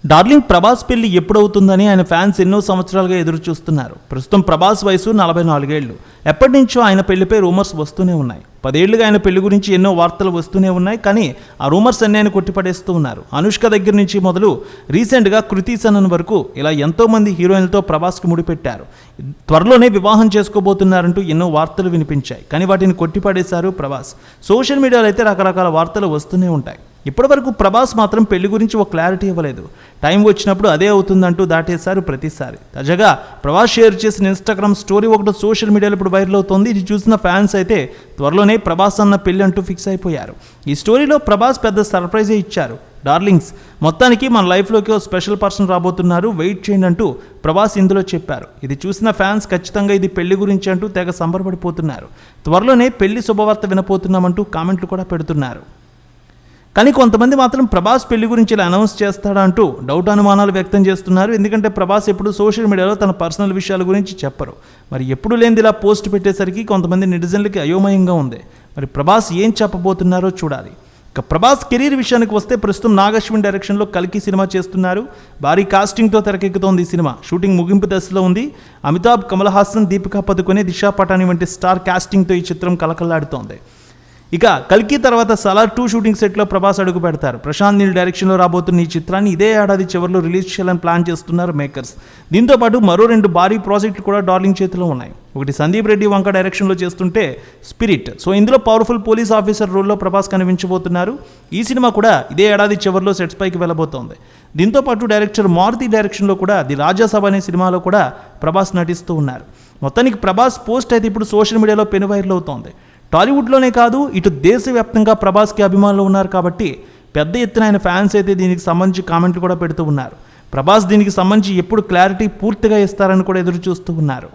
Darling Prabhas పెళ్లి ఎప్పుడవుతుందని ఆయన fans ఎన్నో సంవత్సరాలుగా ఎదురు చూస్తున్నారు. ప్రస్తుతం ప్రభాస్ వయసు 44 ఏళ్లు. ఎప్పటి నుంచో ఆయన పెళ్లిపై రూమర్స్ వస్తూనే ఉన్నాయి. 10 ఏళ్లుగా ఆయన పెళ్లి గురించి ఎన్నో వార్తలు వస్తూనే ఉన్నాయి. కానీ ఆ రూమర్స్ అన్నీ ఆయన కొట్టిపడేస్తూ ఉన్నారు. అనుష్క దగ్గర నుంచి మొదలు రీసెంట్గా కృతి సనన్ వరకు ఇలా ఎంతోమంది హీరోయిన్లతో ప్రభాస్కి ముడిపెట్టారు. త్వరలోనే వివాహం చేసుకోబోతున్నారంటూ ఎన్నో వార్తలు వినిపించాయి. కానీ వాటిని కొట్టిపడేశారు ప్రభాస్. సోషల్ మీడియాలో అయితే రకరకాల వార్తలు వస్తూనే ఉంటాయి. ఇప్పటివరకు ప్రభాస్ మాత్రం పెళ్లి గురించి ఒక క్లారిటీ ఇవ్వలేదు. టైం వచ్చినప్పుడు అదే అవుతుందంటూ దాటేశారు ప్రతిసారి. తాజాగా ప్రభాస్ షేర్ చేసిన ఇన్స్టాగ్రామ్ స్టోరీ ఒకటి సోషల్ మీడియాలో ఇప్పుడు వైరల్ అవుతోంది. ఇది చూసిన ఫ్యాన్స్ అయితే త్వరలోనే ప్రభాస్ అన్న పెళ్లి అంటూ ఫిక్స్ అయిపోయారు. ఈ స్టోరీలో ప్రభాస్ పెద్ద సర్ప్రైజే ఇచ్చారు. డార్లింగ్స్, మొత్తానికి మన లైఫ్లోకి ఓ స్పెషల్ పర్సన్ రాబోతున్నారు, వెయిట్ చేయండి అంటూ ప్రభాస్ ఇందులో చెప్పారు. ఇది చూసిన ఫ్యాన్స్ ఖచ్చితంగా ఇది పెళ్లి గురించి అంటూ తెగ సంబరపడిపోతున్నారు. త్వరలోనే పెళ్లి శుభవార్త వినపోతున్నామంటూ కామెంట్లు కూడా పెడుతున్నారు. కానీ కొంతమంది మాత్రం ప్రభాస్ పెళ్లి గురించి ఇలా అనౌన్స్ చేస్తాడా అంటూ డౌట్ అనుమానాలు వ్యక్తం చేస్తున్నారు. ఎందుకంటే ప్రభాస్ ఎప్పుడు సోషల్ మీడియాలో తన పర్సనల్ విషయాల గురించి చెప్పరు. మరి ఎప్పుడు లేనిది ఇలా పోస్ట్ పెట్టేసరికి కొంతమంది నెటిజన్లకి అయోమయంగా ఉంది. మరి ప్రభాస్ ఏం చెప్పబోతున్నారో చూడాలి. ఇక ప్రభాస్ కెరీర్ విషయానికి వస్తే ప్రస్తుతం నాగశ్విన్ డైరెక్షన్లో కల్కి సినిమా చేస్తున్నారు. భారీ కాస్టింగ్తో తెరకెక్కుతోంది ఈ సినిమా. షూటింగ్ ముగింపు దశలో ఉంది. అమితాబ్, కమల్ హాసన్, దీపికా పదుకొనే, దిశా పటాని వంటి స్టార్ కాస్టింగ్తో ఈ చిత్రం కలకల్లాడుతోంది. ఇక కల్కి తర్వాత సలార్ 2 షూటింగ్ సెట్లో ప్రభాస్ అడుగు పెడతారు. ప్రశాంత్ నీల్ డైరెక్షన్లో రాబోతున్న ఈ చిత్రాన్ని ఇదే ఏడాది చివరిలో రిలీజ్ చేయాలని ప్లాన్ చేస్తున్నారు మేకర్స్. దీంతో పాటు మరో 2 భారీ ప్రాజెక్టులు కూడా డార్లింగ్ చేతిలో ఉన్నాయి. ఒకటి సందీప్ రెడ్డి వంక డైరెక్షన్లో చేస్తుంటే స్పిరిట్. సో ఇందులో పవర్ఫుల్ పోలీస్ ఆఫీసర్ రోల్లో ప్రభాస్ కనిపించబోతున్నారు. ఈ సినిమా కూడా ఇదే ఏడాది చివరిలో సెట్స్ పైకి వెళ్ళబోతోంది. దీంతో పాటు డైరెక్టర్ మారుతి డైరెక్షన్లో కూడా ది రాజ్యసభ అనే సినిమాలో కూడా ప్రభాస్ నటిస్తూ ఉన్నారు. మొత్తానికి ప్రభాస్ పోస్ట్ అయితే ఇప్పుడు సోషల్ మీడియాలో పెనువైరల్ అవుతోంది. టాలీవుడ్లోనే కాదు, ఇటు దేశవ్యాప్తంగా ప్రభాస్కి అభిమానులు ఉన్నారు కాబట్టి పెద్ద ఎత్తున ఆయన ఫ్యాన్స్ అయితే దీనికి సంబంధించి కామెంట్లు కూడా పెడుతూ ఉన్నారు. ప్రభాస్ దీనికి సంబంధించి ఎప్పుడు క్లారిటీ పూర్తిగా ఇస్తారని కూడా ఎదురు చూస్తూ ఉన్నారు.